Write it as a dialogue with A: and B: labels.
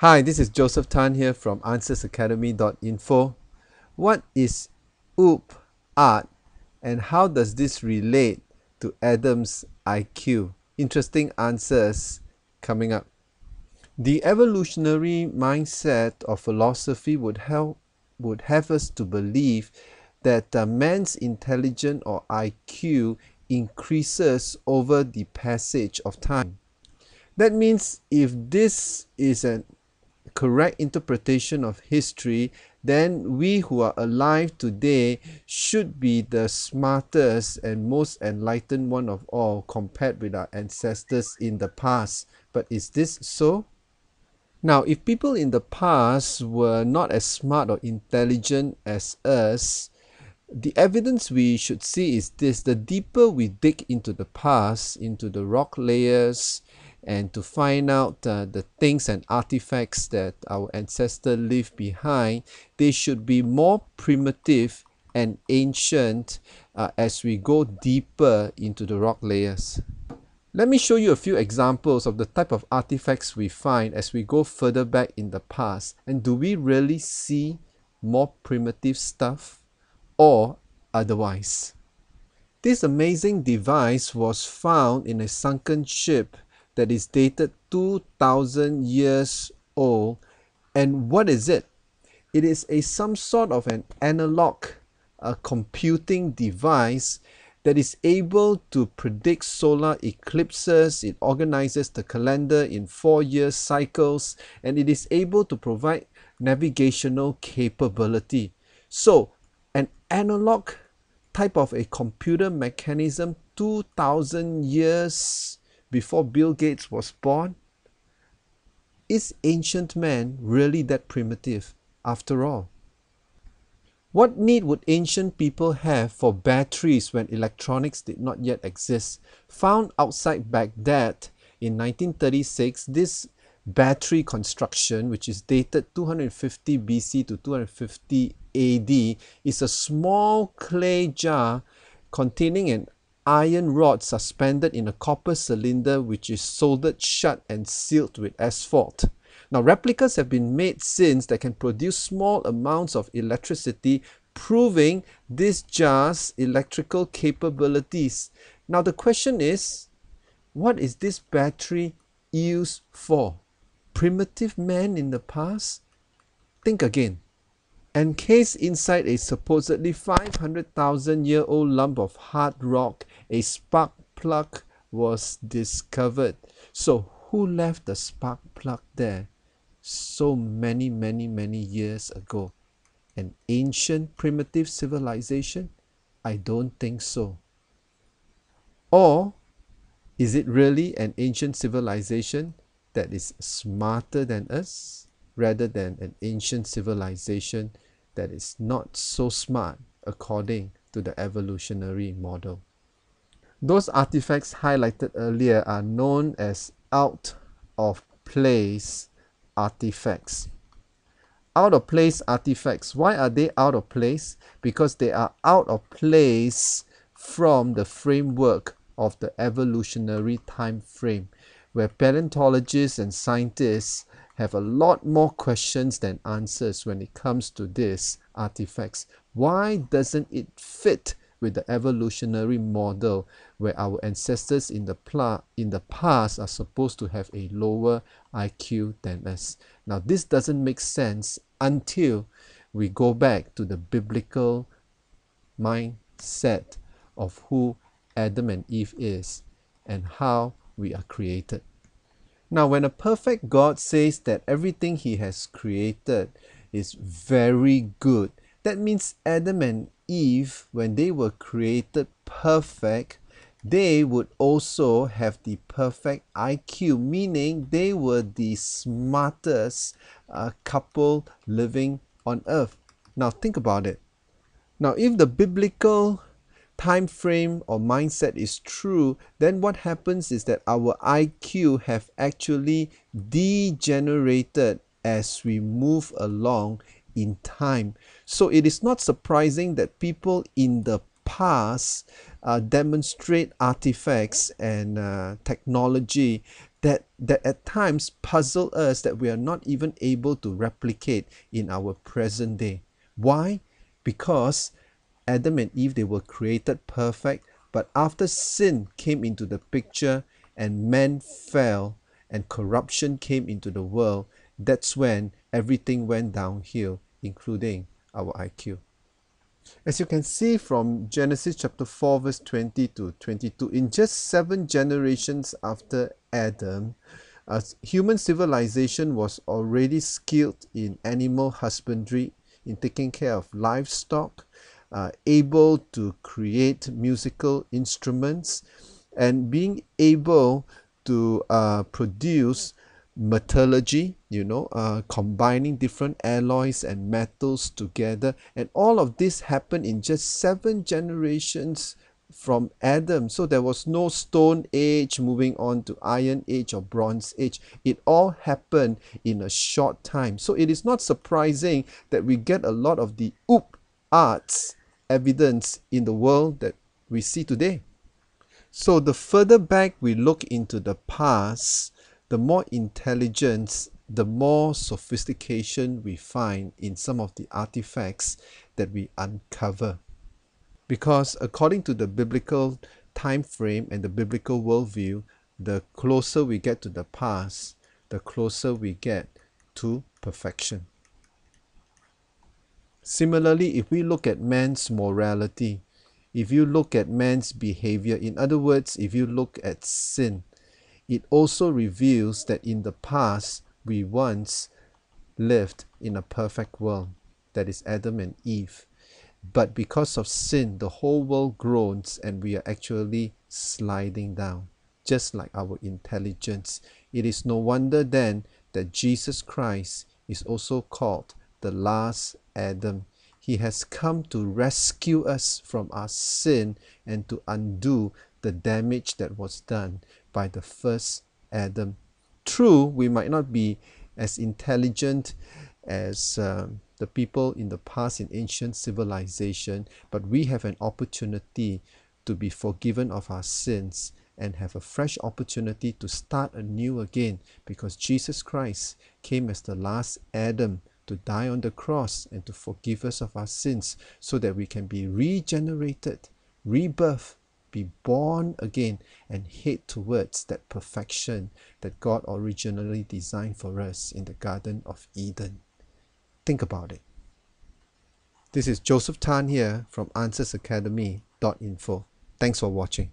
A: Hi, this is Joseph Tan here from AnswersAcademy.info. What is OOP art and how does this relate to Adam's IQ? Interesting answers coming up. The evolutionary mindset of philosophy would have us to believe that man's intelligence or IQ increases over the passage of time. That means if this is an correct interpretation of history, then we who are alive today should be the smartest and most enlightened one of all compared with our ancestors in the past. But is this so? Now, if people in the past were not as smart or intelligent as us, the evidence we should see is this: the deeper we dig into the past, into the rock layers, and to find out the things and artifacts that our ancestors leave behind, they should be more primitive and ancient as we go deeper into the rock layers. Let me show you a few examples of the type of artifacts we find as we go further back in the past. And do we really see more primitive stuff or otherwise? This amazing device was found in a sunken ship that is dated 2000 years old. And what is it? It is some sort of an analog computing device that is able to predict solar eclipses. It organizes the calendar in 4-year cycles, and it is able to provide navigational capability. So an analog type of a computer mechanism 2000 years before Bill Gates was born? Is ancient man really that primitive after all? What need would ancient people have for batteries when electronics did not yet exist? Found outside Baghdad in 1936, this battery construction, which is dated 250 BC to 250 AD, is a small clay jar containing an iron rod suspended in a copper cylinder which is soldered shut and sealed with asphalt. Now, replicas have been made since that can produce small amounts of electricity, proving this jar's electrical capabilities. Now, the question is, what is this battery used for? Primitive man in the past? Think again. Encased inside a supposedly 500,000-year-old lump of hard rock, a spark plug was discovered. So, who left the spark plug there so many years ago? An ancient primitive civilization? I don't think so. Or is it really an ancient civilization that is smarter than us rather than an ancient civilization that is not so smart according to the evolutionary model? Those artifacts highlighted earlier are known as out of place artifacts. Out of place artifacts. Why are they out of place? Because they are out of place from the framework of the evolutionary time frame, where paleontologists and scientists have a lot more questions than answers when it comes to these artifacts. Why doesn't it fit with the evolutionary model where our ancestors in the past are supposed to have a lower IQ than us? Now, this doesn't make sense until we go back to the biblical mindset of who Adam and Eve is and how we are created. Now, when a perfect God says that everything he has created is very good, that means Adam and Eve, when they were created perfect, they would also have the perfect IQ, meaning they were the smartest couple living on earth. Now, think about it. Now, if the biblical time frame or mindset is true, then what happens is that our IQ have actually degenerated as we move along in time. So it is not surprising that people in the past demonstrate artifacts and technology that at times puzzle us, that we are not even able to replicate in our present day. Why? Because Adam and Eve, they were created perfect, but after sin came into the picture and man fell and corruption came into the world, that's when everything went downhill, including our IQ. As you can see from Genesis chapter 4 verse 20 to 22, in just 7 generations after Adam, human civilization was already skilled in animal husbandry, in taking care of livestock, able to create musical instruments, and being able to produce metallurgy, combining different alloys and metals together. And all of this happened in just 7 generations from Adam. So there was no Stone Age moving on to Iron Age or Bronze Age. It all happened in a short time. So it is not surprising that we get a lot of the arts evidence in the world that we see today. So the further back we look into the past, the more intelligence, the more sophistication we find in some of the artifacts that we uncover. Because according to the biblical time frame and the biblical worldview, the closer we get to the past, the closer we get to perfection. Similarly, if we look at man's morality, if you look at man's behavior, in other words, if you look at sin, it also reveals that in the past, we once lived in a perfect world, that is Adam and Eve. But because of sin, the whole world groans and we are actually sliding down, just like our intelligence. It is no wonder then that Jesus Christ is also called the last Adam. He has come to rescue us from our sin and to undo the damage that was done by the first Adam. True, we might not be as intelligent as the people in the past in ancient civilization, but we have an opportunity to be forgiven of our sins and have a fresh opportunity to start anew again, because Jesus Christ came as the last Adam to die on the cross and to forgive us of our sins so that we can be regenerated, rebirth, be born again, and head towards that perfection that God originally designed for us in the Garden of Eden. Think about it. This is Joseph Tan here from AnswersAcademy.info. Thanks for watching.